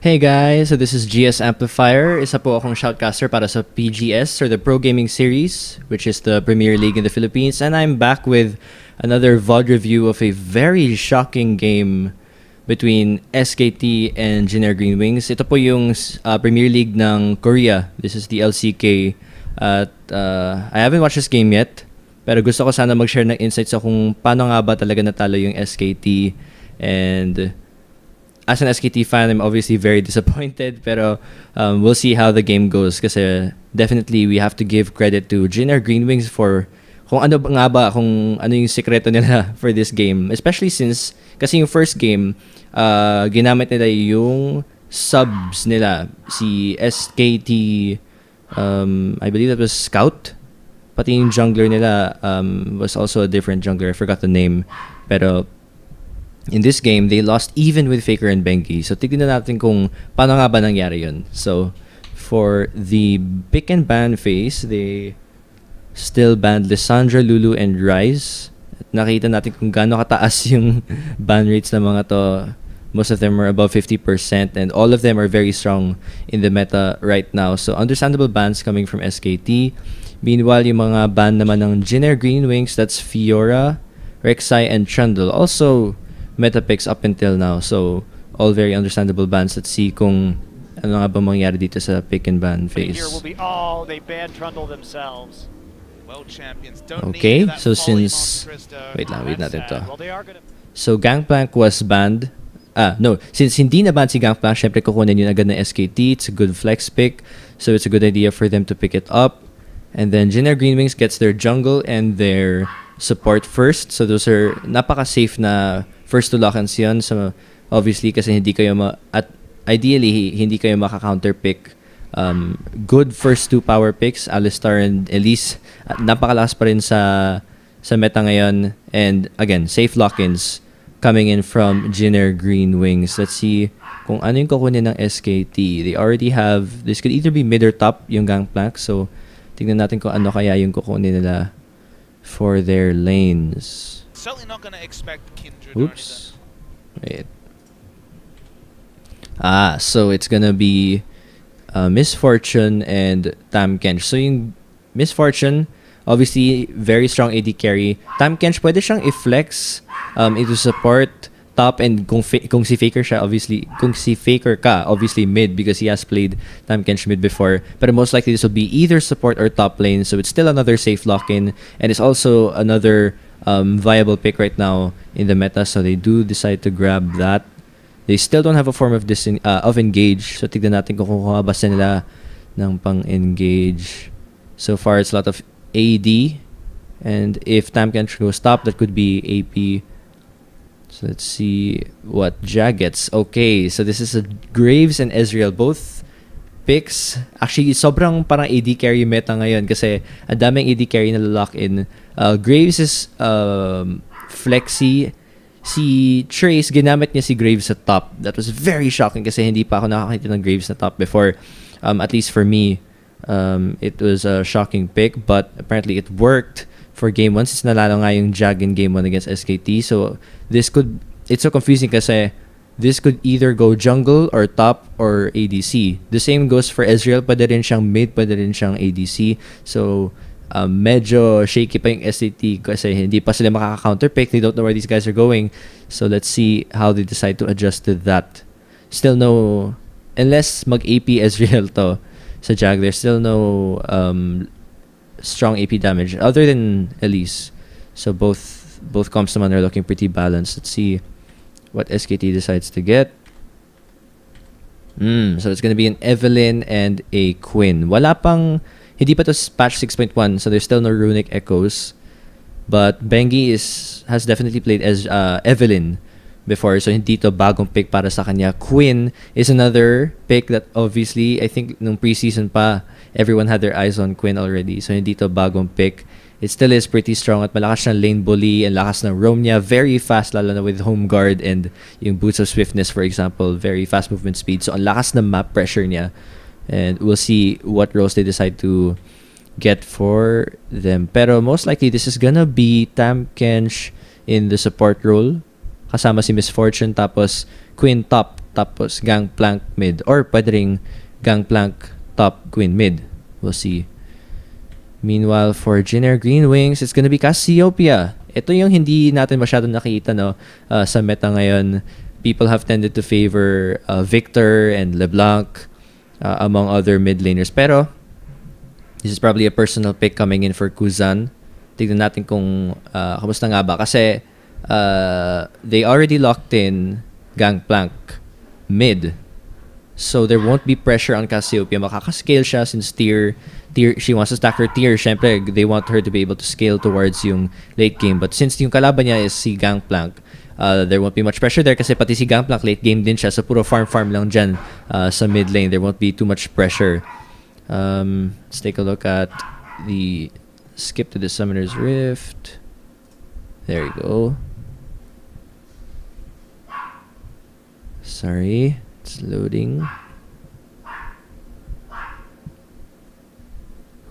Hey guys, so this is GS Amplifire. Isa po akong shoutcaster para sa PGS or the Pro Gaming Series, which is the Premier League in the Philippines, and I'm back with another VOD review of a very shocking game between SKT and Junior Green Wings. Ito po yung Premier League ng Korea. This is the LCK. At I haven't watched this game yet, pero gusto ko sana mag-share ng insights sa kung paano nga ba talaga natalo yung SKT. And as an SKT fan, I'm obviously very disappointed, pero we'll see how the game goes kasi definitely we have to give credit to Junior Green Wings for kung ano yung sikreto nila for this game, especially since kasi yung first game ginamit nila yung subs nila, si SKT, I believe that was Scout, pati yung jungler nila was also a different jungler, I forgot the name, pero in this game, they lost even with Faker and Bengi. So, tignan natin kung paano nga ba nangyari yun. So, for the pick and ban phase, they still banned Lissandra, Lulu, and Rise. At nakita natin kung gaano kataas yung ban rates ng mga to. Most of them are above 50%, and all of them are very strong in the meta right now. So, understandable bans coming from SKT. Meanwhile, yung mga ban naman ng Junior Green Wings, that's Fiora, Rek'Sai, and Trundle. Also, meta picks up until now, so all very understandable bans. Let's see kung ano nga ba mangyari dito sa pick and ban phase. Okay, so since wait natin to. So Gangplank was banned. Since hindi na ban si Gangplank, syempre kukunin yun agad ng SKT. It's a good flex pick, so it's a good idea for them to pick it up. And then Junior Green Wings gets their jungle and their support first. So those are napaka-safe na first to lock-ins yun. So obviously kasi ideally hindi kayo maka-counter pick. Good first two power picks, Alistar and Elise. Napakalakas pa rin sa meta ngayon. And again, safe lock-ins coming in from Junior Green Wings. Let's see kung ano yung kukunin ng SKT. They already have, this could either be mid or top yung Gangplank. So tignan natin kung ano kaya yung kukunin nila for their lanes. Certainly not going to expect Kindred. Oops. Wait. So it's gonna be Misfortune and Tam Kench. So yung Misfortune, obviously very strong AD carry. Tam Kench pwede siyang i-flex into support top, and kung si Faker siya, obviously kung si Faker ka, obviously mid because he has played Tam Kench mid before. But most likely this will be either support or top lane, so it's still another safe lock-in, and it's also another viable pick right now in the meta, so they do decide to grab that. They still don't have a form of engage, so tignan natin kung kukuha ba nila ng pang-engage. So far, it's a lot of AD, and if Tam Kench goes top, that could be AP. So let's see what JAG gets. Okay, so this is a Graves and Ezreal, both picks. Actually, sobrang parang AD carry meta ngayon kasi ang daming AD carry na lock in. Graves is flexy. Si Trace, ginamit niya si Graves sa top. That was very shocking kasi hindi pa ako nakakita ng Graves na top before. At least for me, it was a shocking pick, but apparently it worked for game 1 since nalalo nga yung JAG in game 1 against SKT. So it's so confusing kasi this could either go jungle or top or ADC. The same goes for Ezreal. Pwede rin siyang mid, pwede rin siyang ADC. So medyo shaky pa yung SKT kasi hindi pa sila makaka-counter pick. They don't know where these guys are going. So let's see how they decide to adjust to that. Still no, unless mag-AP Ezreal to sa JAG, there's still no strong AP damage other than Elise. So both comps naman are looking pretty balanced. Let's see what SKT decides to get. So it's gonna be an Evelyn and a Quinn. Hindi pa to patch 6.1, so there's still no runic echoes. But Bengi has definitely played as Evelyn before, so hindi to bagong pick para sa kanya. Quinn is another pick that obviously I think nung preseason pa everyone had their eyes on Quinn already, so hindi to bagong pick. It still is pretty strong at malakas siyang lane bully and lakas ng roam niya. Very fast, lalo na with home guard and yung boots of swiftness, for example. Very fast movement speed. So ang lakas ng map pressure niya. And we'll see what roles they decide to get for them. Pero most likely, this is gonna be Tam Kench in the support role. Kasama si Misfortune, tapos Quinn top tapos Gangplank mid, or pwede ring Gangplank top Queen mid. We'll see. Meanwhile, for Jin Air Green Wings, it's gonna be Cassiopeia. Ito yung hindi natin masyadong nakita, no, sa meta ngayon. People have tended to favor Victor and LeBlanc among other mid laners. Pero this is probably a personal pick coming in for Kuzan. Tignan natin kung kamusta nga ba. Kasi they already locked in Gangplank mid. So there won't be pressure on Cassiopeia. Makaka-scale siya since tier she wants to stack her tier. Syempre, they want her to be able to scale towards yung late game. But since yung kalaban niya is si Gangplank, there won't be much pressure there kasi pati si Gangplank late game din siya. So puro farm lang dyan sa mid lane. There won't be too much pressure. Let's take a look at the skip to the Summoner's Rift. There you go. Sorry. It's loading.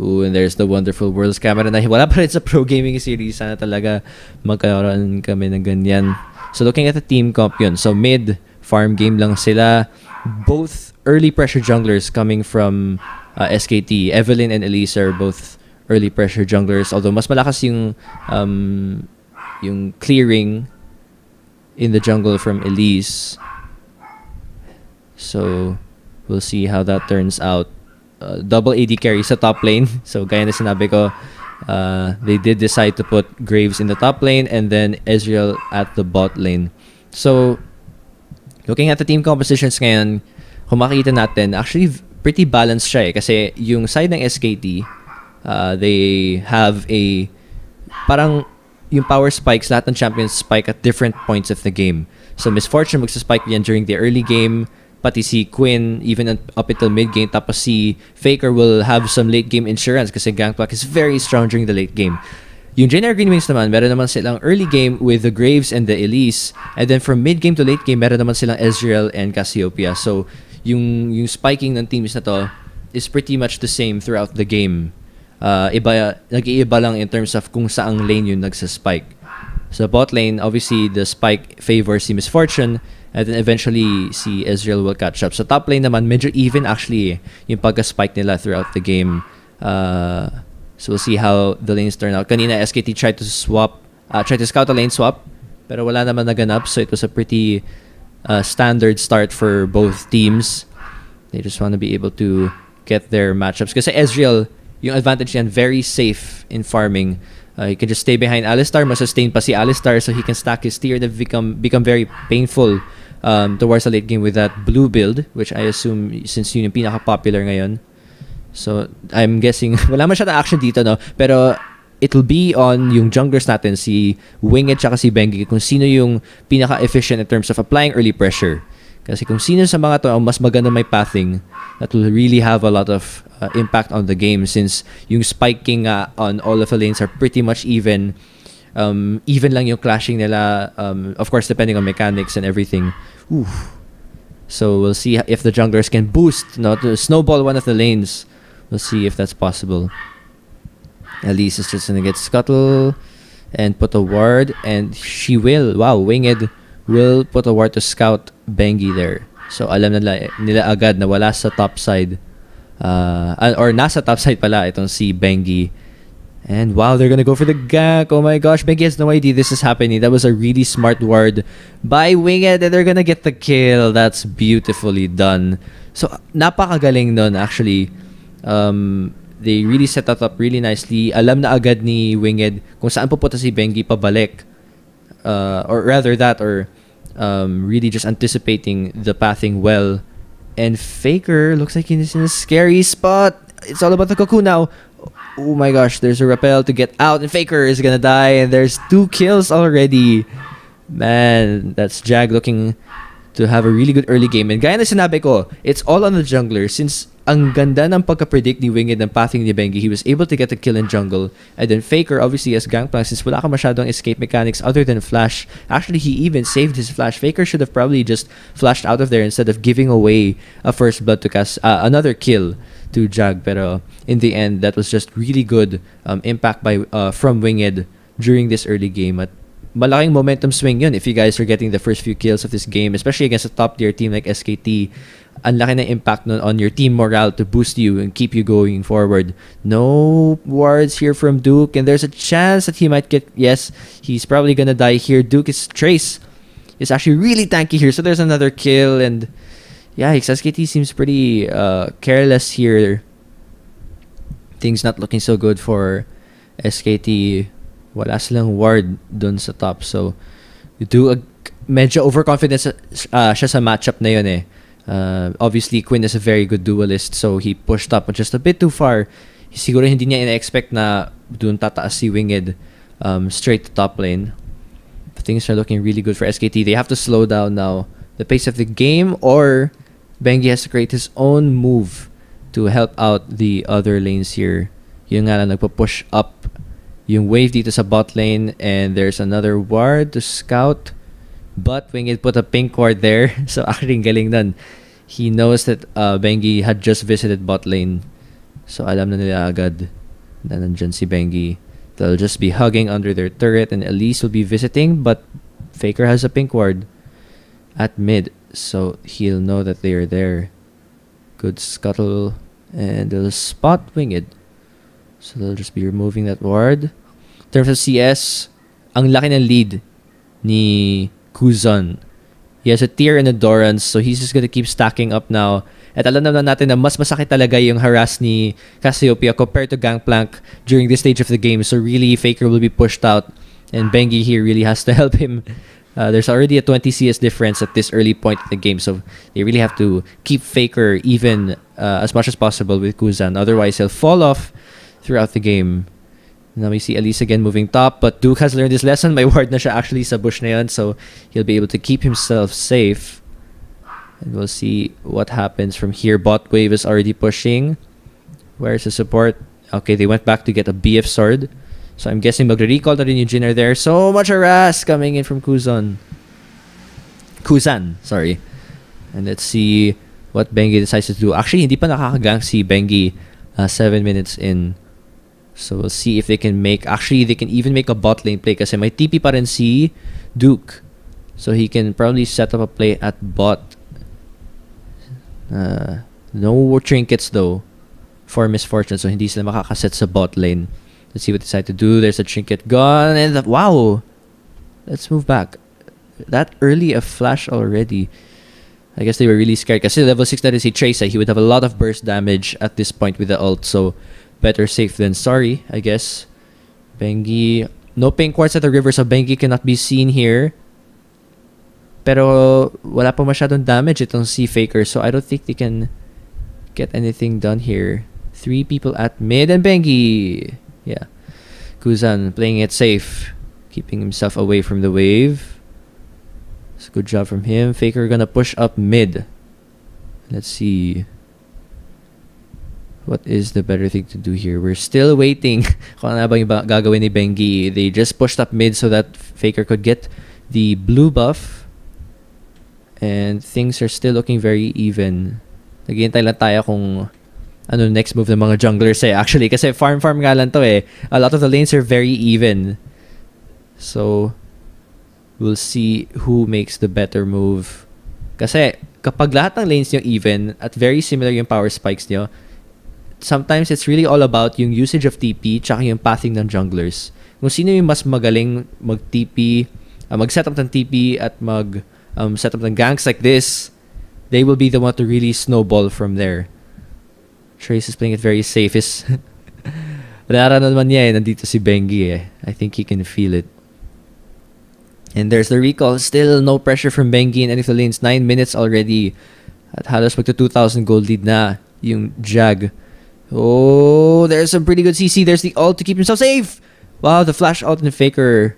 Ooh, and there's the wonderful Worlds camera na wala pa rin sa Pro Gaming Series. Sana talaga magkaroon kami ng ganyan. So looking at the team comp yun. So mid, farm game lang sila. Both early pressure junglers coming from SKT. Evelyn and Elise are both early pressure junglers. Although mas malakas yung clearing in the jungle from Elise. So, we'll see how that turns out. Double AD carry sa top lane. So, gaya na sinabi ko, they did decide to put Graves in the top lane and then Ezreal at the bot lane. So, looking at the team compositions ngayon, kung makikita natin, actually, pretty balanced siya eh. Kasi yung side ng SKT, they have parang yung power spikes, lahat ng champions spike at different points of the game. So, Miss Fortune magsaspike yan during the early game. Pati si Quinn, even up until mid-game. Tapos si Faker will have some late-game insurance kasi Gangplank is very strong during the late game. Yung Jin Air Green Wings naman, meron naman silang early game with the Graves and the Elise. And then from mid-game to late game, meron naman silang Ezreal and Cassiopeia. So, yung spiking ng teams na to is pretty much the same throughout the game. Nag-iiba lang in terms of kung saang lane yung nagsaspike. So, bot lane, obviously, the spike favors si Miss Fortune. And then eventually, si Ezreal will catch up. So top lane naman, medyo even actually yung pagka-spike nila throughout the game. So we'll see how the lanes turn out. Kanina, SKT tried to scout a lane swap, pero wala naman naganap. So it was a pretty standard start for both teams. They just want to be able to get their matchups. Kasi Ezreal, yung advantage niyan, very safe in farming. He can just stay behind Alistar, masustain pa si Alistar so he can stack his tier that become very painful towards the late game with that blue build, which I assume since yun yung pinaka-popular ngayon. So, I'm guessing, wala masyadong action dito, no? Pero, it'll be on yung junglers natin, si Winged tsaka si Bengi, kung sino yung pinaka-efficient in terms of applying early pressure. Kasi kung sino sa mga to ang mas maganda may pathing, that will really have a lot of impact on the game since yung spiking on all of the lanes are pretty much even. Even lang yung clashing nila, of course depending on mechanics and everything. Oof. So we'll see if the junglers can boost, to snowball one of the lanes. We'll see if that's possible. Elise is just gonna get scuttle and put a ward, and she will. Wow, Winged will put a ward to scout Bengi there. So alam nila agad na wala sa top side. Or nasa top side pala itong si Bengi. And wow, they're gonna go for the gank. Oh my gosh, Bengi has no idea this is happening. That was a really smart ward by Winged, and they're gonna get the kill. That's beautifully done. So napakagaling nun actually. They really set that up really nicely. Alam na agad ni Winged kung saan pupunta si Bengi pabalik. Or rather that, or really just anticipating the pathing well. And Faker looks like he's in a scary spot. It's all about the cocoon now. Oh my gosh, there's a rappel to get out, and Faker is gonna die, and there's 2 kills already. Man, that's JAG looking to have a really good early game. And gaya na sinabi ko, it's all on the jungler since ang ganda ng pagka-predict ni Winged ng pathing ni Bengi. He was able to get the kill in jungle. And then Faker, obviously, as Gangplank, since wala ka masyadong escape mechanics other than flash. Actually, he even saved his flash. Faker should have probably just flashed out of there instead of giving away a first blood to cast another kill to JAG. Pero in the end, that was just really good impact from Winged during this early game. At malaking momentum swing yun if you guys are getting the first few kills of this game, especially against a top tier team like SKT. Ang laki na impact nun on your team morale to boost you and keep you going forward. No wards here from Duke, and there's a chance that he might get... Yes, he's probably gonna die here. Duke's Trace is actually really tanky here, so there's another kill, and yeah, SKT seems pretty careless here. Things not looking so good for SKT. Wala silang ward dun sa top, so Duke medyo overconfident siya sa matchup na yun eh. Obviously, Quinn is a very good duelist, so he pushed up just a bit too far. Siguro hindi niya ina-expect na dun tataas si Winged straight to top lane. Things are looking really good for SKT. They have to slow down now the pace of the game, or Bengi has to create his own move to help out the other lanes here. Yung nga lang, nagpa-push up yung wave dito sa bot lane, and there's another ward to scout. But Winged put a pink ward there, so actually galing nun. He knows that Bengi had just visited bot lane, so alam na nila agad na nandyan si Bengi. They'll just be hugging under their turret, and Elise will be visiting, but Faker has a pink ward at mid, so he'll know that they are there. Good scuttle, and they'll spot Winged, so they'll just be removing that ward. In terms of CS, ang laki ng lead ni Kuzan. He has a tier in Endurance, so he's just gonna keep stacking up now. At alam naman natin na mas masakit talaga yung harass ni Cassiopeia compared to Gangplank during this stage of the game. So really, Faker will be pushed out, and Bengi here really has to help him. There's already a 20 CS difference at this early point in the game, so they really have to keep Faker even as much as possible with Kuzan. Otherwise, he'll fall off throughout the game. Now we see Elise again moving top, but Duke has learned his lesson. May ward na siya actually sa bush na yun, so he'll be able to keep himself safe. And we'll see what happens from here. Bot wave is already pushing. Where's the support? Okay, they went back to get a BF sword. So I'm guessing magre-recall na rin yung Jhin there. So much harass coming in from Kuzan, sorry. And let's see what Bengi decides to do. Actually, hindi pa nakakagang si Bengi 7 minutes in. So we'll see if they can make... Actually, they can even make a bot lane play kasi may TP pa rin si Duke. So he can probably set up a play at bot. No trinkets though for Misfortune, so hindi sila makakaset sa bot lane. Let's see what they decide to do. There's a trinket gone, and wow! Let's move back. That early a flash already. I guess they were really scared kasi level 6 na rin si Tracer. He would have a lot of burst damage at this point with the ult, so better safe than sorry, I guess. Bengi, no pink quartz at the river, so Bengi cannot be seen here. Pero wala pa masyadong damage itong si Faker, so I don't think they can get anything done here. 3 people at mid, and Bengi, yeah, Kuzan playing it safe, keeping himself away from the wave. It's a good job from him. Faker gonna push up mid. Let's see what is the better thing to do here. We're still waiting kung ano ba yung gagawin ni Bengi. They just pushed up mid so that Faker could get the blue buff, and things are still looking very even. Naghihintay lang tayo kung ano next move ng mga junglers eh. Actually, kasi farm nga lang to eh. A lot of the lanes are very even. So, we'll see who makes the better move. Kasi, kapag lahat ng lanes nyo even at very similar yung power spikes nyo, sometimes it's really all about yung usage of TP tsaka yung pathing ng junglers. Kung sino yung mas magaling mag-TP, mag-setup ng TP at mag-setup ng ganks like this, they will be the one to really snowball from there. Trace is playing it very safe. Nararamdaman naman niya eh, nandito si Bengi eh. I think he can feel it. And there's the recall. Still no pressure from Bengi in any of the lanes. 9 minutes already. At halos magto 2,000 gold lead na yung JAG. Oh, there's some pretty good CC. There's the ult to keep himself safe. Wow, the flash ult and Faker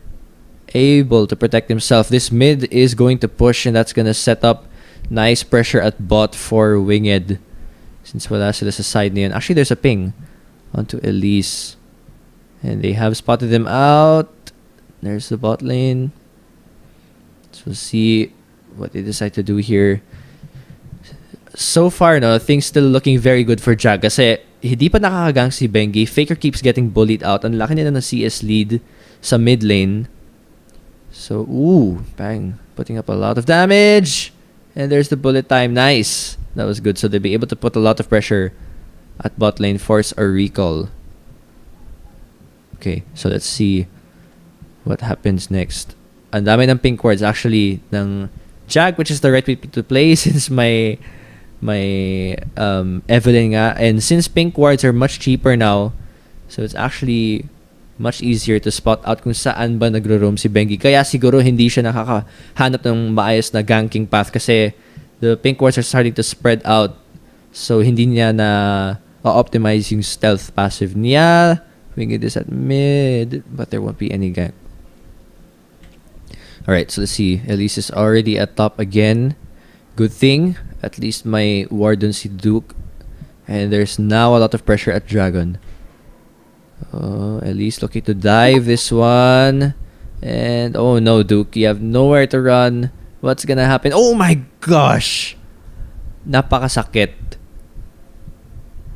able to protect himself. This mid is going to push, and that's gonna set up nice pressure at bot for Winged. Since wala sila sa side na yun. Actually, there's a ping onto Elise. And they have spotted them out. There's the bot lane. So we'll see what they decide to do here. So far, no, things still looking very good for JAG. Kasi hindi pa nakakagang si Bengi. Faker keeps getting bullied out. Ang laki nila ng CS lead sa mid lane. So, ooh, bang. Putting up a lot of damage. And there's the bullet time. Nice. That was good. So they'll be able to put a lot of pressure at bot lane, force or recall. Okay, so let's see what happens next. Ang dami ng pink wards actually ng JAG, which is the right way to play since my Evelyn nga. And since pink wards are much cheaper now, so it's actually much easier to spot out kung saan ba nagro-roam si Bengi. Kaya siguro hindi siya nakakahanap ng maayos na ganking path kasi the pink wards are starting to spread out. So hindi niya na optimize yung stealth passive niya. Winged is at mid, but there won't be any gank. Alright, so let's see. Elise is already at top again. Good thing. At least my Warden si Duke. And there's now a lot of pressure at Dragon. Elise looking to dive this one. And oh no, Duke. You have nowhere to run. What's gonna happen? Oh my gosh! Napakasakit.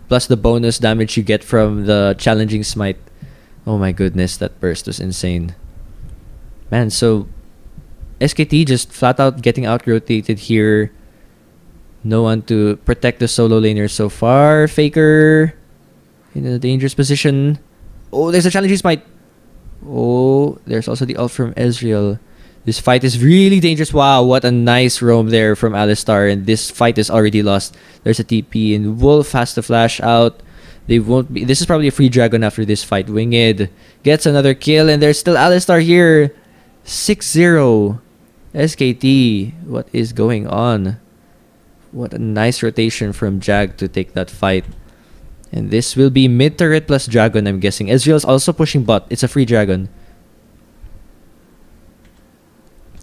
Plus the bonus damage you get from the challenging smite. Oh my goodness, that burst was insane. Man, so SKT just flat out getting out rotated here. No one to protect the solo laner so far. Faker in a dangerous position. Oh, there's a challenging smite. Oh, there's also the ult from Ezreal. This fight is really dangerous. Wow, what a nice roam there from Alistar. And this fight is already lost. There's a TP and Wolf has to flash out. They won't be. This is probably a free dragon after this fight. Winged gets another kill and there's still Alistar here. 6-0. SKT. What is going on? What a nice rotation from JAG to take that fight. And this will be mid turret plus dragon, I'm guessing. Ezreal is also pushing bot. It's a free dragon.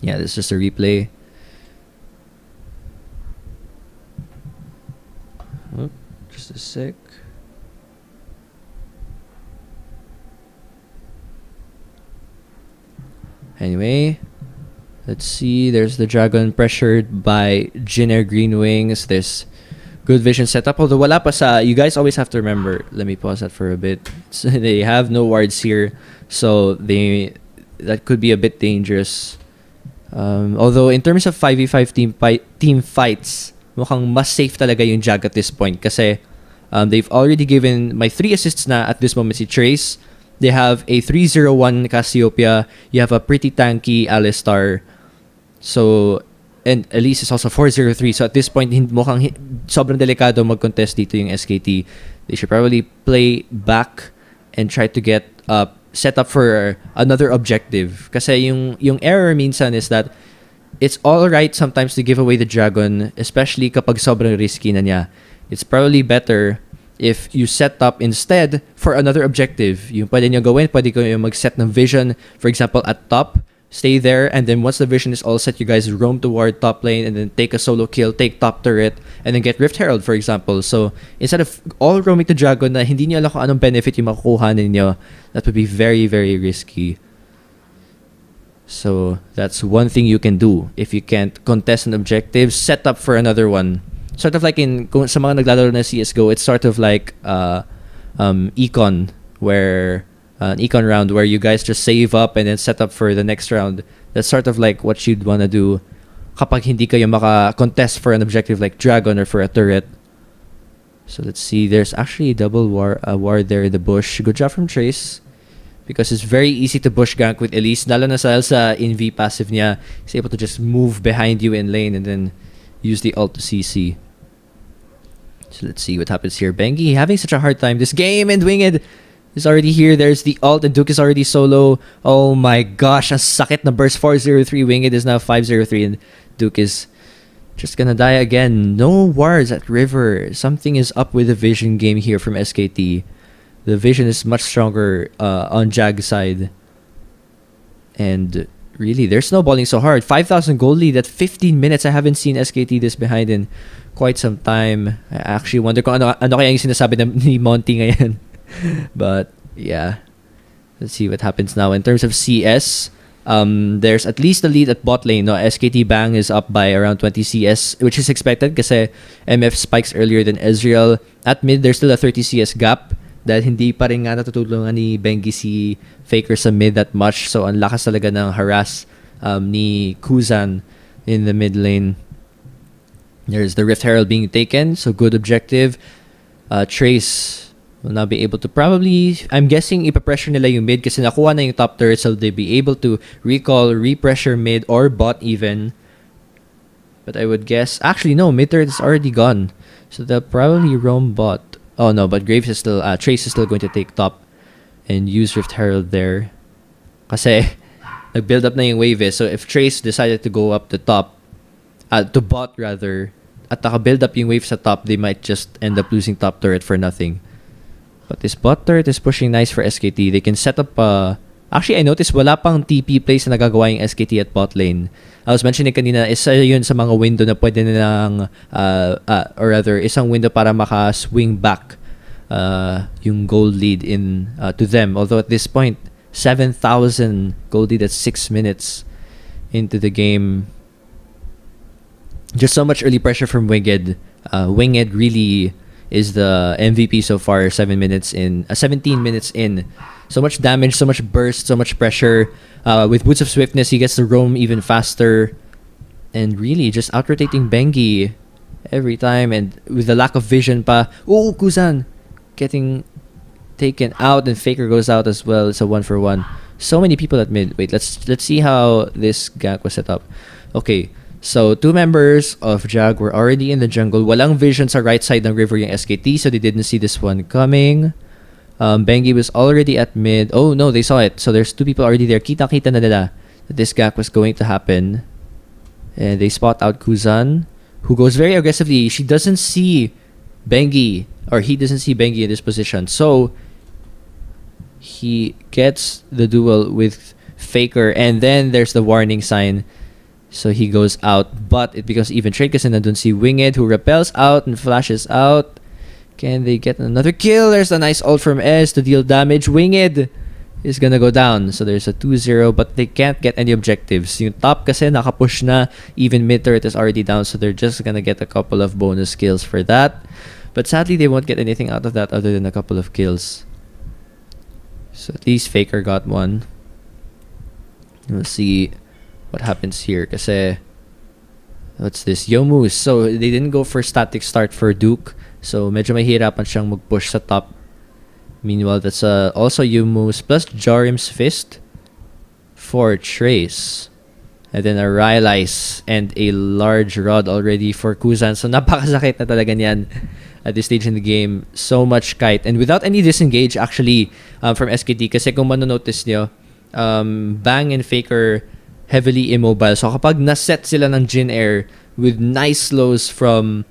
Yeah, this is just a replay. Oh, just a sec. Anyway, let's see. There's the dragon pressured by Jinner Green Wings. There's good vision setup. Although wala pa sa, you guys always have to remember. Let me pause that for a bit. So they have no wards here, so that could be a bit dangerous. Although in terms of 5v5 team fights, mukhang mas safe talaga yung JAG at this point kasi they've already given my 3 assists na at this moment si Trace. They have a 3-0-1 Cassiopeia. You have a pretty tanky Alistar. So, and Elise is also 4-0-3. So at this point, mukhang sobrang delikado mag-contest dito yung SKT. They should probably play back and try to get set up for another objective. Kasi yung error minsan is that it's alright sometimes to give away the dragon, especially kapag sobrang risky na niya. It's probably better if you set up instead for another objective. Yung pwede nyo gawin, pwede kayo mag-set ng vision, for example, at top, stay there, and then once the vision is all set, you guys roam toward top lane and then take a solo kill, take top turret, and then get Rift Herald, for example. So, instead of all roaming to Dragon na hindi nyo alam kung anong benefit yung makukuha ninyo, that would be very, very risky. So, that's one thing you can do. If you can't contest an objective, set up for another one. Sort of like kung sa mga naglalaro na CSGO, it's sort of like Econ, where an Econ round where you guys just save up and then set up for the next round. That's sort of like what you'd want to do kapag hindi kayo maka-contest for an objective like Dragon or for a turret. So let's see. There's actually a double ward there in the bush. Good job from Trace. Because it's very easy to bush gank with Elise. Lalo na sa in-V passive niya. He's able to just move behind you in lane and then use the ult to CC. So let's see what happens here. Bengi having such a hard time this game, and Winged is already here. There's the ult and Duke is already solo. Oh my gosh, a sakit na burst. 4-0-3. Winged is now 5-0-3 and Duke is just gonna die again. No wards at River. Something is up with the vision game here from SKT. The vision is much stronger on JAG side. And really, they're snowballing so hard. 5,000 gold lead at 15 minutes. I haven't seen SKT this behind in quite some time. I actually wonder kung ano kaya yung sinasabi ni Monty ngayon. But yeah, let's see what happens now. In terms of CS, there's at least a lead at bot lane. No? SKT Bang is up by around 20 CS, which is expected kasi MF spikes earlier than Ezreal. At mid, there's still a 30 CS gap dahil hindi pa rin nga natutulungan ni Bengi si Faker sa mid that much. So, ang lakas talaga ng harass ni Kuzan in the mid lane. There's the Rift Herald being taken, so good objective. Trace will now be able to probably, I'm guessing, ipapressure nila yung mid kasi nakuha na yung top turret, so they'll be able to recall, repressure mid or bot even. But I would guess, actually no, mid turret is already gone, so they'll probably roam bot. Oh no, but Graves is still, Trace is still going to take top and use Rift Herald there. Kasi nag-build up na yung wave so if Trace decided to go up the top, to bot rather, at naka-build up yung wave sa top, they might just end up losing top turret for nothing. But this bot turret is pushing nice for SKT. They can set up, actually I noticed wala pang TP plays na nagagawa yung SKT at bot lane. I was mentioning kanina, isa yun sa mga window na pwede nilang, or rather, isang window para maka-swing back yung gold lead in to them. Although at this point, 7,000 gold lead at 6 minutes into the game. Just so much early pressure from Winged. Winged really is the MVP so far. 17 minutes in. So much damage, so much burst, so much pressure. With Boots of Swiftness, he gets to roam even faster. And really, just out-rotating Bengi every time. And with the lack of vision pa. Oh, Kuzan! Getting taken out, and Faker goes out as well. It's a 1-for-1. So many people at mid. Wait, let's see how this gank was set up. Okay, so 2 members of JAG were already in the jungle. Walang vision sa right side ng river yung SKT, so they didn't see this one coming. Bengi was already at mid. Oh no, they saw it. So there's 2 people already there. Kita-kita na nila that this gank was going to happen. And they spot out Kuzan, who goes very aggressively. She doesn't see Bengi, or he doesn't see Bengi in this position. So he gets the duel with Faker, and then there's the warning sign. So he goes out, but it becomes even trade kasi nandun si Winged, who repels out and flashes out. Can they get another kill? There's a nice ult from S to deal damage. Winged is gonna go down. So there's a 2-0, but they can't get any objectives. Yung top kasi nakapush na, even mid turret is already down, so they're just gonna get a couple of bonus kills for that. But sadly, they won't get anything out of that other than a couple of kills. So at least Faker got one. We'll see what happens here. Kasi, what's this? Yomu. So they didn't go for static start for Duke. So medyo mahirapan siyang mag-push sa top. Meanwhile, that's also Yomu's plus Jorim's Fist for Trace. And then a Rylai's and a large rod already for Kuzan. So napakasakit na talaga niyan at this stage in the game. So much kite. And without any disengage actually from SKT. Kasi kung manonotice nyo, Bang and Faker heavily immobile. So kapag naset sila ng Jin Air with nice slows from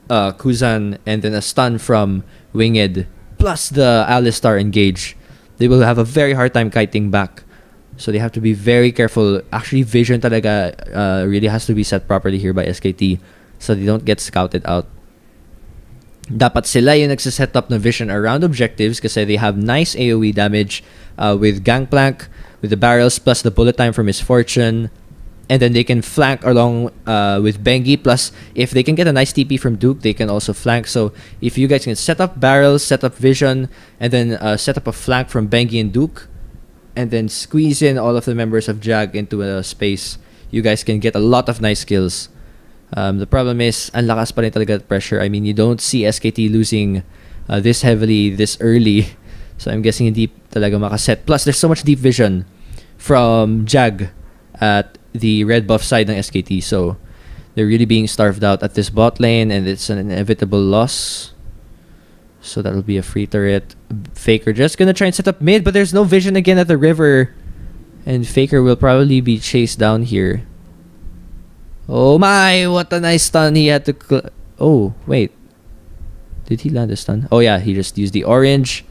Kuzan and then a stun from Winged plus the Alistar engage, they will have a very hard time kiting back. So they have to be very careful. Actually, vision talaga really has to be set properly here by SKT so they don't get scouted out. Dapat sila yung nagsiset up na vision around objectives kasi they have nice AoE damage with Gangplank, with the barrels plus the bullet time for Misfortune. And then they can flank along with Bengi. Plus, if they can get a nice TP from Duke, they can also flank. So if you guys can set up barrels, set up vision, and then set up a flank from Bengi and Duke, and then squeeze in all of the members of JAG into a space, you guys can get a lot of nice kills. The problem is, ang lakas pa rin talaga at pressure. I mean, you don't see SKT losing this heavily, this early. So I'm guessing hindi talaga makaset. Plus, there's so much deep vision from JAG at the red buff side ng SKT. So they're really being starved out at this bot lane, and it's an inevitable loss. So that'll be a free turret. Faker just gonna try and set up mid, but there's no vision again at the river. And Faker will probably be chased down here. Oh my, what a nice stun he had to... Oh, wait. Did he land a stun? Oh yeah, he just used the orange.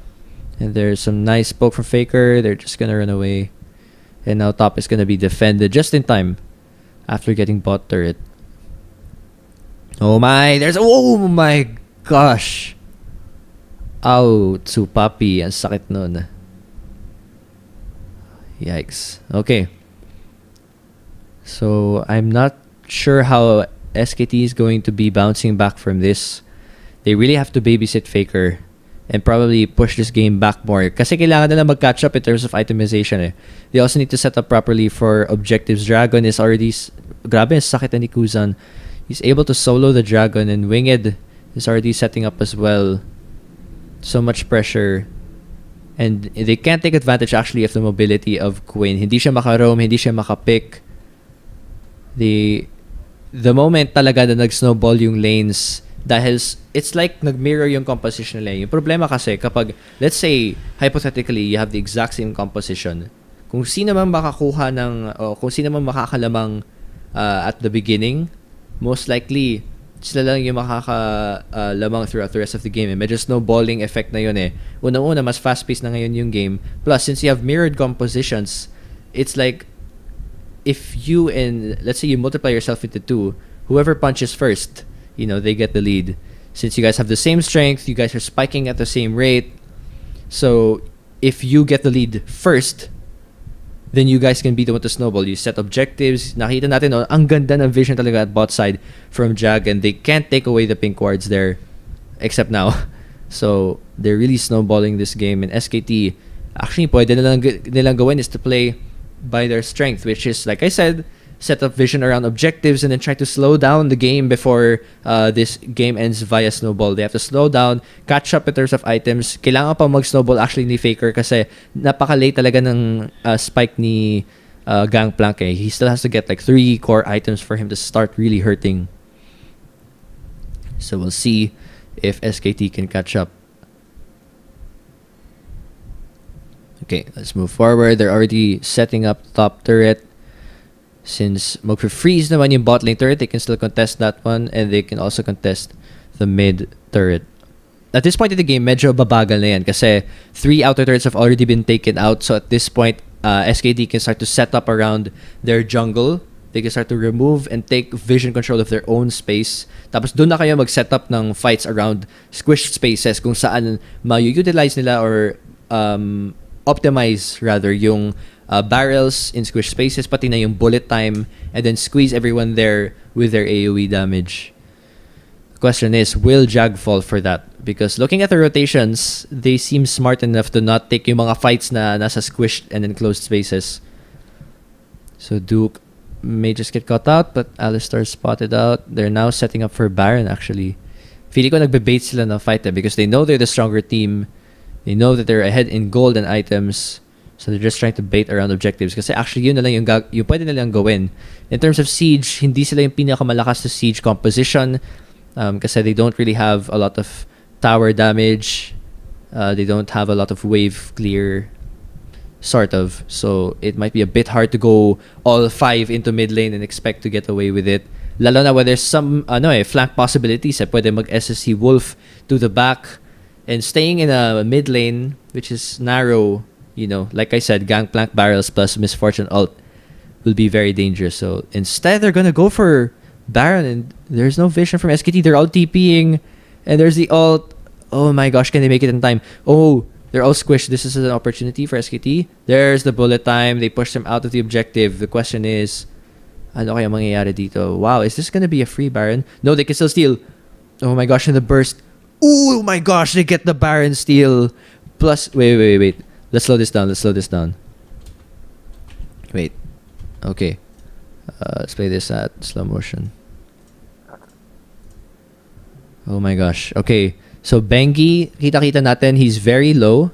And there's some nice poke from Faker. They're just gonna run away. And now top is gonna be defended just in time after getting bot turret. Oh my, there's... Oh my gosh. Ow, Tsupapi. Ang sakit nun. Yikes. Okay. So, I'm not sure how SKT is going to be bouncing back from this. They really have to babysit Faker and probably push this game back more. Kasi kailangan nila mag-catch up in terms of itemization eh. They also need to set up properly for objectives. Dragon is already... Grabe, sakit na ni Kuzan. He's able to solo the Dragon, and Winged is already setting up as well. So much pressure. And they can't take advantage actually of the mobility of Quinn. Hindi siya maka-roam, hindi siya maka-pick. The moment talaga na nag-snowball yung lanes, dahil it's like nag-mirror yung composition nila. Yung problema kasi kapag, let's say, hypothetically, you have the exact same composition. Kung sino man makakuha ng, o kung sino man makakalamang at the beginning, most likely, sila lang yung makakalamang throughout the rest of the game. Medyo snowballing effect na yun eh. Unang-una, mas fast-paced na ngayon yung game. Plus, since you have mirrored compositions, it's like, if you and, let's say you multiply yourself into two, whoever punches first, you know, they get the lead. Since you guys have the same strength, you guys are spiking at the same rate. So, if you get the lead first, then you guys can be the one to snowball. You set objectives. Nakita natin, no, ang ganda ng vision talaga at bot side from JAG, and they can't take away the pink wards there, except now. So, they're really snowballing this game. And SKT, actually, pwede nilang gawin is to play by their strength, which is, like I said, set up vision around objectives and then try to slow down the game before this game ends via snowball. They have to slow down, catch up in terms of items. Kailangan pa mag-snowball actually ni Faker kasi napaka-late talaga ng spike ni Gangplank eh. He still has to get like 3 core items for him to start really hurting. So we'll see if SKT can catch up. Okay, let's move forward. They're already setting up top turret. Since mag-freeze naman yung bot lane turret, they can still contest that one, and they can also contest the mid turret. At this point in the game, medyo babagal na yan kasi 3 outer turrets have already been taken out. So at this point, SKT can start to set up around their jungle. They can start to remove and take vision control of their own space. Tapos doon na kayo mag-set up ng fights around squished spaces kung saan ma-utilize nila or optimize rather yung barrels in squish spaces, pati na yung bullet time, and then squeeze everyone there with their AoE damage. The question is, will JAG fall for that? Because looking at the rotations, they seem smart enough to not take yung mga fights na nasa squished and enclosed spaces. So Duke may just get caught out, but Alistar spotted out. They're now setting up for Baron actually. Feeling ko nagbe-bait sila na fight because they know they're the stronger team. They know that they're ahead in gold and items. So they're just trying to bait around objectives. Kasi actually yun na lang yung pwede nilang gawin. In terms of siege, hindi sila yung pinakamalakas na siege composition. Kasi they don't really have a lot of tower damage. They don't have a lot of wave clear. Sort of. So it might be a bit hard to go all 5 into mid lane and expect to get away with it. Lalo na when there's some flank possibilities. Pwede mag-SSC Wolf to the back. And staying in a mid lane, which is narrow, you know, like I said, Gangplank barrels plus Misfortune ult will be very dangerous. So instead, they're gonna go for Baron, and there's no vision from SKT. They're all TPing, and there's the ult. Oh my gosh, can they make it in time? Oh, they're all squished. This is an opportunity for SKT. There's the bullet time. They pushed them out of the objective. The question is, ano kaya mangyayari dito? Wow, is this gonna be a free Baron? No, they can still steal. Oh my gosh, and the burst. Oh my gosh, they get the Baron steal. Plus, wait. Let's slow this down. Wait. Okay. Let's play this at slow motion. Oh my gosh. Okay. So Bengi, kita-kita natin, he's very low.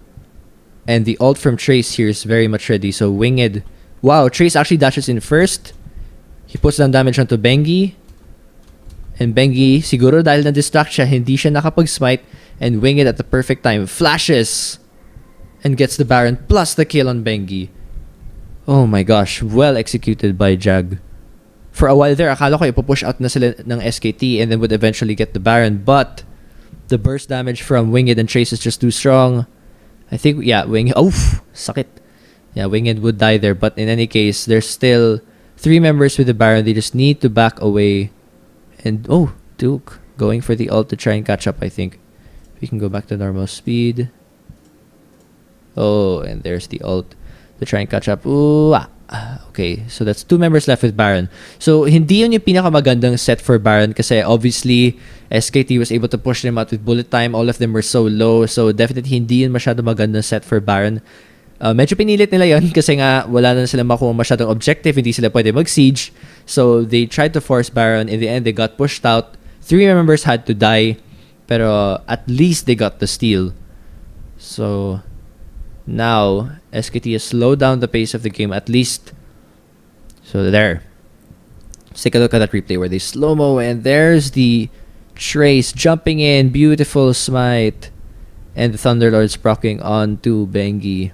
And the ult from Trace here is very much ready. So Winged. Wow, Trace actually dashes in first. He puts down damage onto Bengi. And Bengi, siguro dahil na-distract siya, hindi siya nakapag-smite. And Winged at the perfect time flashes and gets the Baron plus the kill on Bengi. Oh my gosh, well executed by JAG. For a while there, akala ko ipupush out na sila ng SKT and then would eventually get the Baron, but the burst damage from Winged and Trace is just too strong. I think, yeah, Winged, sakit. Yeah, Winged would die there, but in any case, there's still 3 members with the Baron. They just need to back away. And, Duke going for the ult to try and catch up, I think. We can go back to normal speed. Oh, and there's the ult to try and catch up. Ooh, Okay, so that's 2 members left with Baron. So, hindi yun yung pinakamagandang set for Baron kasi obviously, SKT was able to push them out with bullet time. All of them were so low. So, definitely hindi yun masyado magandang set for Baron. Medyo pinilit nila yun kasi nga wala na sila makuha masyadong objective. Hindi sila pwede mag-siege. So, they tried to force Baron. In the end, they got pushed out. 3 members had to die. Pero at least they got the steal. So, now, SKT has slowed down the pace of the game at least. So there. Let's take a look at that replay where they slow-mo and there's the Trace jumping in. Beautiful smite. And the Thunderlords proccing onto Bengi.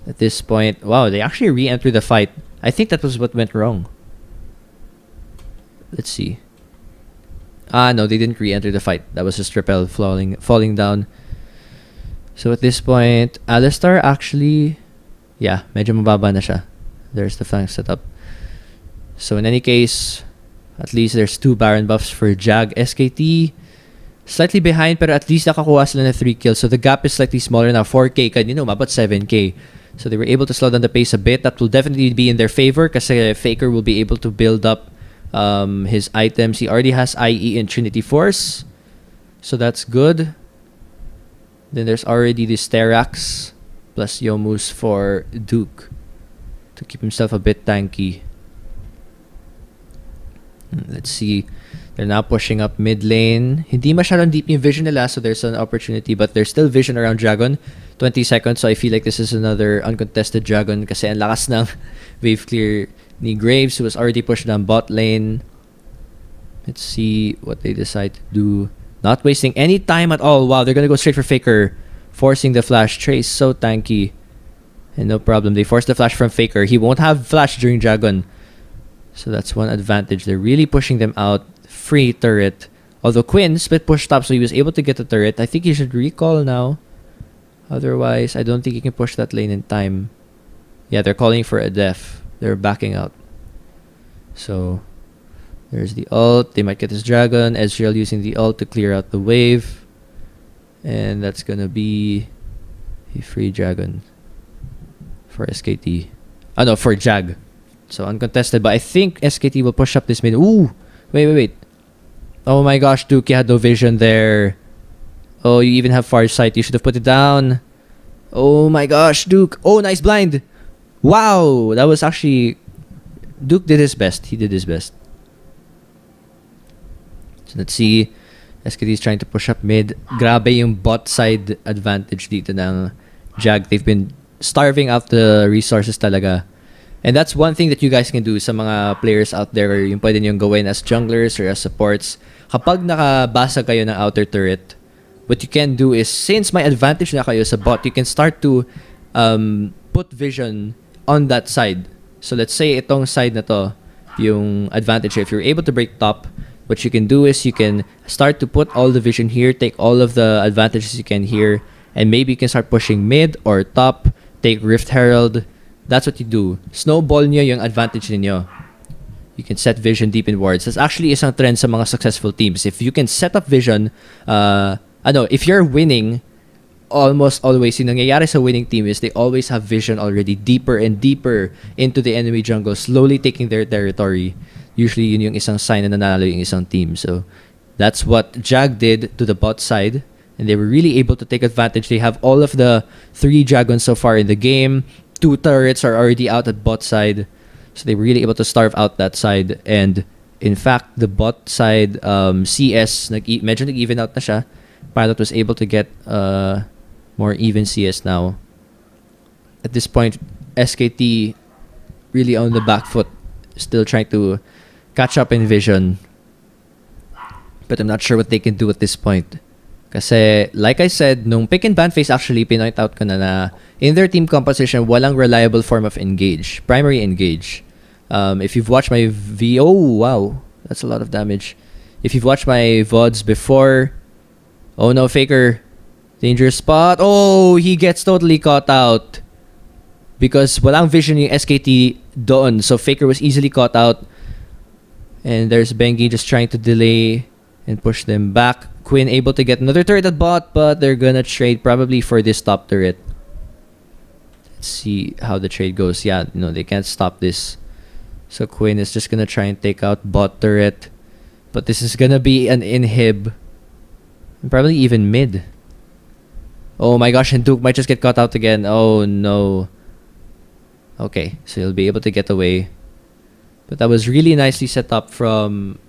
At this point, wow, they actually re-enter the fight. I think that was what went wrong. Let's see. No, they didn't re-enter the fight. That was just Repel falling down. So at this point, Alistar actually, yeah, medyo mababa na siya. There's the flank setup. So in any case, at least there's 2 Baron buffs for JAG. SKT, slightly behind, pero at least nakakuha sila na 3 kills. So the gap is slightly smaller now. 4K, kanino, about 7K. So they were able to slow down the pace a bit. That will definitely be in their favor kasi Faker will be able to build up his items. He already has IE and Trinity Force. So that's good. Then there's already the Sterax plus Yomus for Duke to keep himself a bit tanky. Let's see. They're now pushing up mid lane. Hindi masyadong deep yung vision nila, so there's an opportunity. But there's still vision around Dragon. 20 seconds, so I feel like this is another uncontested Dragon kasi ang lakas ng wave clear ni Graves, who was already pushed down bot lane. Let's see what they decide to do. Not wasting any time at all. Wow, they're gonna go straight for Faker. Forcing the flash. Trace so tanky. And no problem. They force the flash from Faker. He won't have flash during Dragon. So that's one advantage. They're really pushing them out. Free turret. Although Quinn split push top, so he was able to get the turret. I think he should recall now. Otherwise, I don't think he can push that lane in time. Yeah, they're calling for a def. They're backing out. So there's the ult. They might get this Dragon. Ezreal using the ult to clear out the wave. And that's gonna be a free Dragon for SKT. No, for JAG. So uncontested. But I think SKT will push up this mid. Ooh! Wait. Oh my gosh, Duke, you had no vision there. Oh, you even have far sight. You should have put it down. Oh my gosh, Duke. Oh, nice blind. Wow! That was actually... Duke did his best. He did his best. So let's see. SKT is trying to push up mid. Grabe yung bot side advantage dito ng JAG. They've been starving out the resources talaga. And that's one thing that you guys can do sa mga players out there, yung pwede niyong gawin as junglers or as supports. Kapag nakabasa kayo ng outer turret, what you can do is, since may advantage na kayo sa bot, you can start to put vision on that side. So let's say itong side na to, yung advantage. If you're able to break top, what you can do is you can start to put all the vision here, take all of the advantages you can here, and maybe you can start pushing mid or top, take Rift Herald. That's what you do. Snowball nyo yung advantage ninyo. You can set vision deep in wards. That's actually isang trend sa mga successful teams. If you can set up vision, if you're winning, almost always, yung nangyayari sa winning team is they always have vision already deeper and deeper into the enemy jungle, slowly taking their territory. Usually, yun yung isang sign na nanalo yung isang team. So, that's what JAG did to the bot side. And they were really able to take advantage. They have all of the 3 dragons so far in the game. 2 turrets are already out at bot side. So, they were really able to starve out that side. And, in fact, the bot side CS, medyo nag-even out na siya. Pilot was able to get more even CS now. At this point, SKT really on the back foot. Still trying to catch up in vision. But I'm not sure what they can do at this point. Kasi, like I said, nung pick and ban phase actually, pinoint out ko na in their team composition, walang reliable form of engage. Primary engage. If you've watched my oh, wow. That's a lot of damage. If you've watched my VODs before, oh no, Faker. Dangerous spot. Oh, he gets totally caught out. Because walang vision yung SKT doon. So Faker was easily caught out. And there's Bengi just trying to delay and push them back. Quinn able to get another turret at bot, but they're gonna trade probably for this top turret. Let's see how the trade goes. Yeah, they can't stop this. So Quinn is just gonna try and take out bot turret. But this is gonna be an inhib. And probably even mid. Oh my gosh, and Duke might just get caught out again. Oh no. Okay, so he'll be able to get away. But that was really nicely set up from...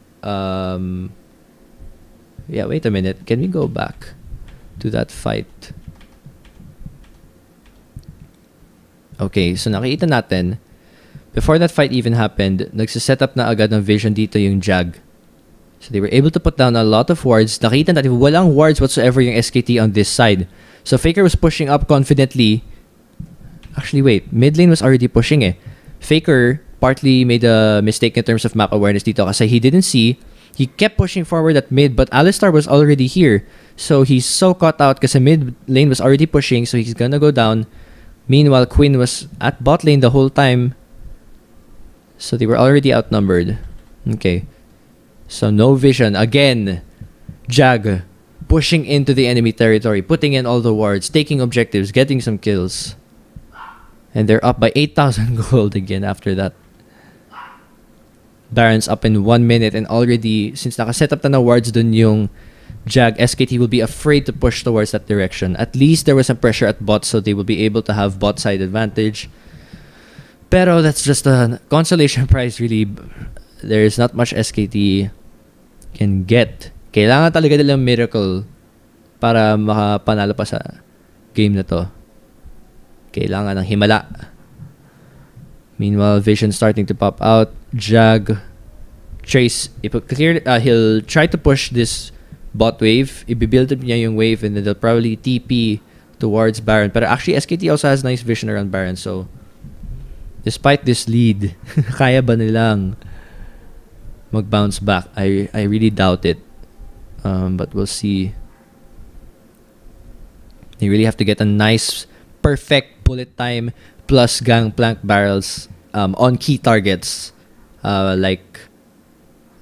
yeah, wait a minute. Can we go back to that fight? Okay, so nakita natin, before that fight even happened, nagsiset up na agad ng vision dito yung JAG. So they were able to put down a lot of wards. Nakita natin walang wards whatsoever yung SKT on this side. So Faker was pushing up confidently. Actually, wait. Mid lane was already pushing eh. Faker partly made a mistake in terms of map awareness dito kasi he didn't see. He kept pushing forward at mid, but Alistar was already here. So he's so caught out kasi mid lane was already pushing, so he's gonna go down. Meanwhile, Quinn was at bot lane the whole time. So they were already outnumbered. Okay. So no vision. Again, JAG pushing into the enemy territory, putting in all the wards, taking objectives, getting some kills. And they're up by 8,000 gold again after that. Baron's up in 1 minute, and already, since nakaset up na wards dun yung JAG, SKT will be afraid to push towards that direction. At least there was some pressure at bot, so they will be able to have bot side advantage. Pero that's just a consolation prize, really. There is not much SKT can get. Kailangan talaga nilang miracle para makapanalo pa sa game na to. Kailangan ng himala. Meanwhile, vision starting to pop out. JAG, Trace, he'll try to push this bot wave. Ibi-build up niya yung wave, and then they'll probably TP towards Baron. But actually, SKT also has nice vision around Baron. So, despite this lead, kaya ba nilang mag-bounce back? I really doubt it. But we'll see. They really have to get a nice, perfect bullet time plus gangplank barrels on key targets.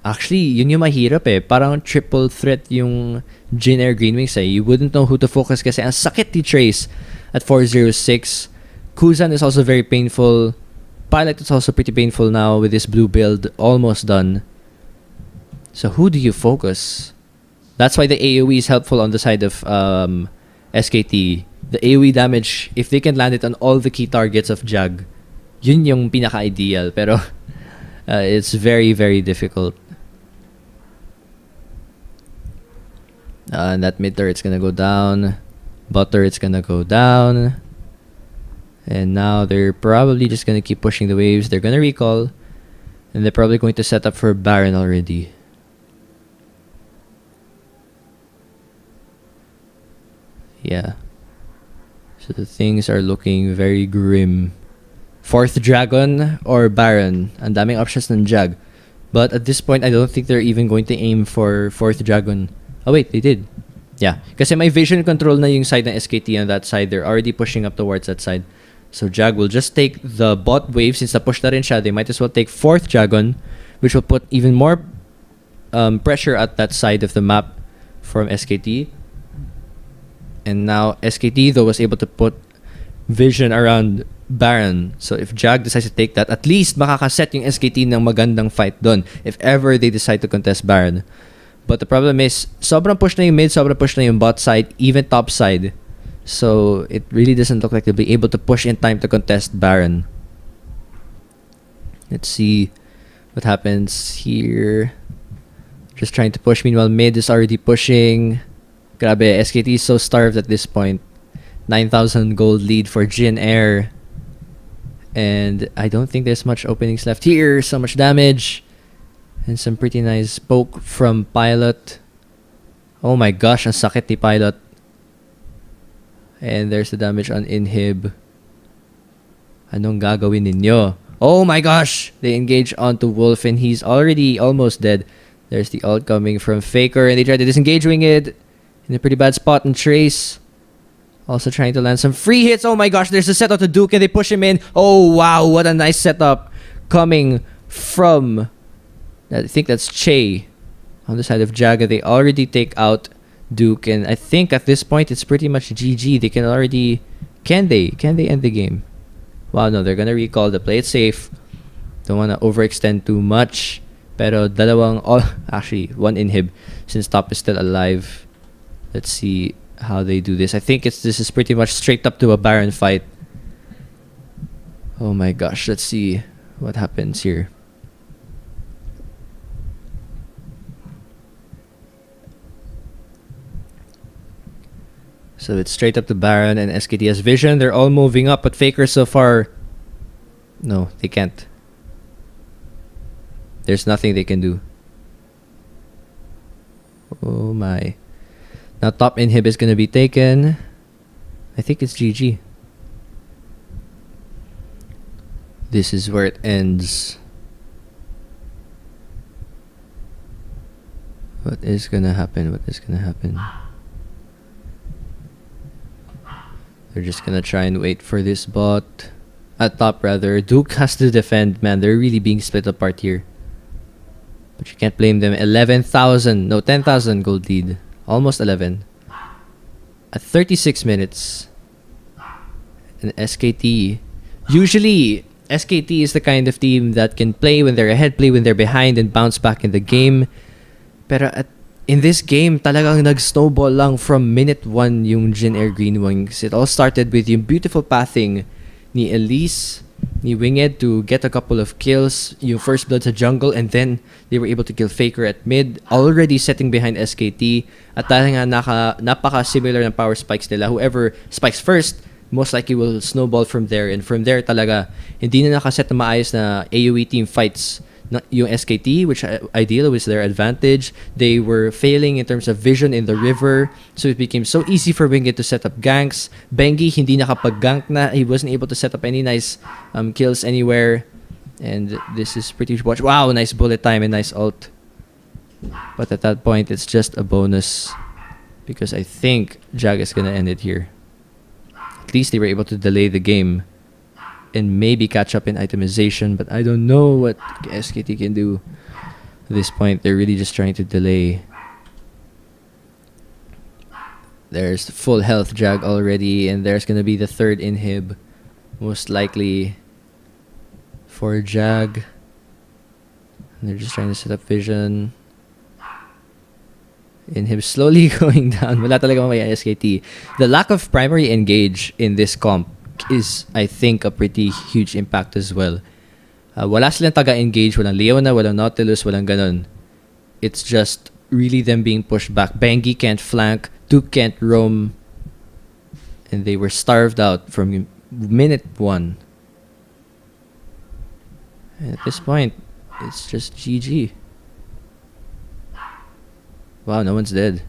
Actually, yun yung mahirap eh. Parang triple threat yung Jin Air Green Wings eh. You wouldn't know who to focus kasi ang sakit ni Trace at 406. Kuzan is also very painful. Pilot is also pretty painful now with this blue build almost done. So who do you focus? That's why the AoE is helpful on the side of SKT. The AoE damage, if they can land it on all the key targets of JAG, yun yung pinaka-ideal. Pero it's very, very difficult. And that mid turret's gonna go down. Bot turret's gonna go down. And now they're probably just gonna keep pushing the waves. They're gonna recall. And they're probably going to set up for Baron already. Yeah. So the things are looking very grim. Fourth Dragon or Baron. Ang daming options ng JAG. But at this point, I don't think they're even going to aim for fourth Dragon. Oh wait, they did. Yeah. Kasi may vision control na yung side ng SKT on that side. They're already pushing up towards that side. So JAG will just take the bot wave. Since na-push na rin siya, they might as well take fourth Dragon, which will put even more pressure at that side of the map from SKT. And now SKT though was able to put vision around Baron. So if JAG decides to take that, at least makakaset yung SKT ng magandang fight dun if ever they decide to contest Baron. But the problem is, sobrang push na yung mid, sobrang push na yung bot side, even top side. So it really doesn't look like they'll be able to push in time to contest Baron. Let's see what happens here. Just trying to push. Meanwhile, mid is already pushing. Grabe, SKT is so starved at this point. 9,000 gold lead for Jin Air. And I don't think there's much openings left here. So much damage. And some pretty nice poke from Pilot. Oh my gosh, ang sakit ni Pilot. And there's the damage on Inhib. Anong gagawin ninyo? Oh my gosh! They engage onto Wolf and he's already almost dead. There's the ult coming from Faker and they try to disengage Winged. In a pretty bad spot, and Trace also trying to land some free hits. Oh my gosh, there's a setup to Duke and they push him in. Oh wow, what a nice setup coming from, I think that's Che on the side of JAG. They already take out Duke, and I think at this point it's pretty much GG. They can already, can they end the game? Wow, no, they're gonna recall the play it safe. Don't wanna overextend too much. Pero actually, one inhib since top is still alive. Let's see how they do this. I think this is pretty much straight up to a Baron fight. Oh my gosh, let's see what happens here. So it's straight up to Baron and SKT has vision. They're all moving up, but Faker so far... No, they can't. There's nothing they can do. Oh my. Now top inhib is going to be taken. I think it's GG. This is where it ends. What is going to happen? What is going to happen? They're just gonna try and wait for this bot. At top, rather. Duke has to defend, man. They're really being split apart here. But you can't blame them. 11,000. No, 10,000 gold lead. Almost 11. At 36 minutes. And SKT. Usually, SKT is the kind of team that can play when they're ahead, play when they're behind, and bounce back in the game. Pero in this game, talagang nag-snowball lang from minute 1 yung Jin Air Green Wings. It all started with yung beautiful pathing ni Elise, ni Winged to get a couple of kills, yung first blood sa jungle, and then they were able to kill Faker at mid, already setting behind SKT. At dahil nga napaka-similar ng power spikes nila, whoever spikes first, most likely will snowball from there. And from there talaga, hindi na nakaset na maayos na AoE team fights yung SKT, which ideally was their advantage. They were failing in terms of vision in the river, so it became so easy for Winged to set up ganks. Bengi hindi nakapag-gank na. He wasn't able to set up any nice kills anywhere. And this is pretty much... Wow, nice bullet time and nice ult. But at that point, it's just a bonus. Because I think JAG is gonna end it here. At least they were able to delay the game and maybe catch up in itemization, but I don't know what SKT can do at this point. They're really just trying to delay. There's full health JAG already, and there's gonna be the third inhib, most likely for JAG. And they're just trying to set up vision. Inhib slowly going down. Wala talaga mamaya SKT. The lack of primary engage in this comp is, I think, a pretty huge impact as well. Wala silang taga-engage, walang Leona, walang Nautilus, walang ganon. It's just really them being pushed back. Bengi can't flank, Duke can't roam, and they were starved out from minute 1. And at this point, it's just GG. Wow, no one's dead.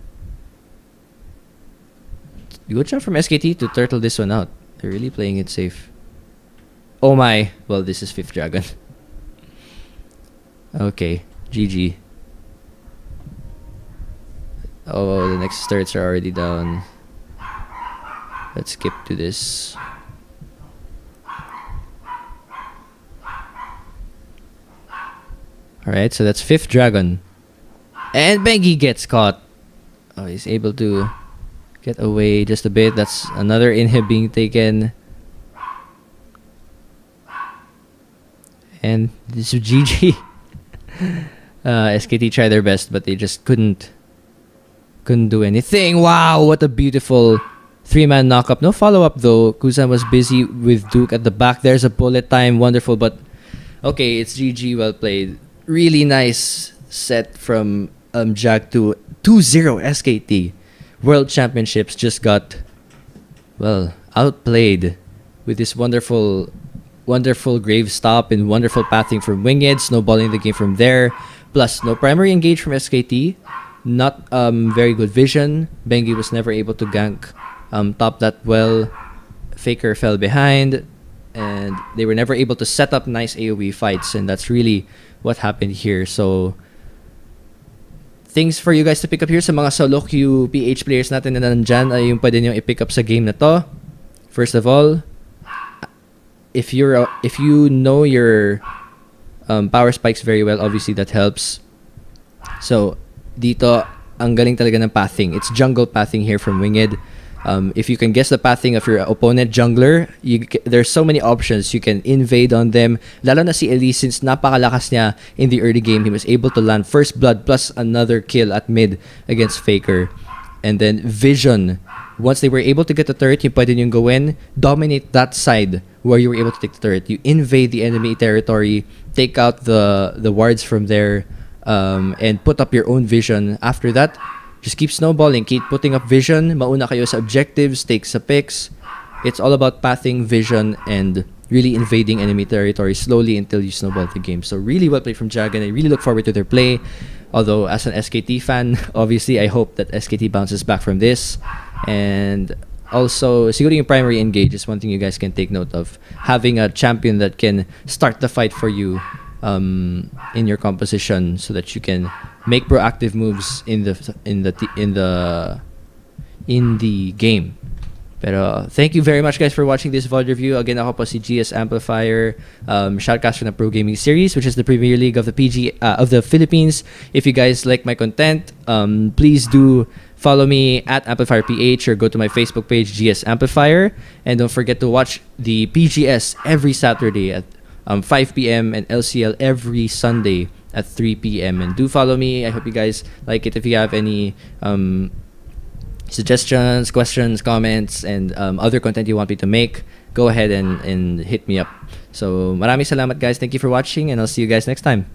Good job from SKT to turtle this one out. They're really playing it safe. Oh my. Well, this is 5th Dragon. Okay. GG. Oh, the next turrets are already down. Let's skip to this. Alright, so that's 5th Dragon. And Bengi gets caught. Oh, he's able to get away just a bit. That's another inhib being taken. And this is GG. SKT tried their best, but they just couldn't do anything. Wow, what a beautiful 3-man knockup. No follow-up though. Kuzan was busy with Duke at the back. There's a bullet time. Wonderful, but okay, it's GG. Well played. Really nice set from JAG to 2-0 SKT. World Championships just got, well, outplayed with this wonderful grave stop and wonderful pathing from Winged, snowballing the game from there. Plus, no primary engage from SKT. Not very good vision. Bengi was never able to gank top that well. Faker fell behind, and they were never able to set up nice AoE fights, and that's really what happened here. So, things for you guys to pick up here sa mga solo queue PH players natin na nandyan ay yung pwede nyo i-pick up sa game na to. First of all, if you know your power spikes very well, obviously that helps. So, dito, ang galing talaga ng pathing. It's jungle pathing here from Winged. If you can guess the pathing of your opponent jungler, there's so many options. You can invade on them. Lalo na si Elise, since napakalakas niya in the early game, he was able to land first blood plus another kill at mid against Faker. And then Vision. Once they were able to get the turret, yung pwede yung go in, dominate that side where you were able to take the turret. You invade the enemy territory, take out the wards from there, and put up your own Vision. After that, just keep snowballing, keep putting up Vision, mauna kayo sa objectives, take sa picks. It's all about pathing, Vision, and really invading enemy territory slowly until you snowball the game. So really well played from JAG, and I really look forward to their play. Although, as an SKT fan, obviously, I hope that SKT bounces back from this. And also, siguro yung primary engage is one thing you guys can take note of. Having a champion that can start the fight for you in your composition, so that you can make proactive moves in the game. Pero thank you very much, guys, for watching this VOD review. Again, ako po si GS Amplifire, shoutcaster ng Pro Gaming Series, which is the Premier League of the Philippines. If you guys like my content, please do follow me at Amplifire PH or go to my Facebook page, GS Amplifier. And don't forget to watch the PGS every Saturday at 5 p.m. and LCL every Sunday at 3 p.m. And do follow me. I hope you guys like it. If you have any suggestions, questions, comments, and other content you want me to make, go ahead and hit me up. So maraming salamat, guys. Thank you for watching, and I'll see you guys next time.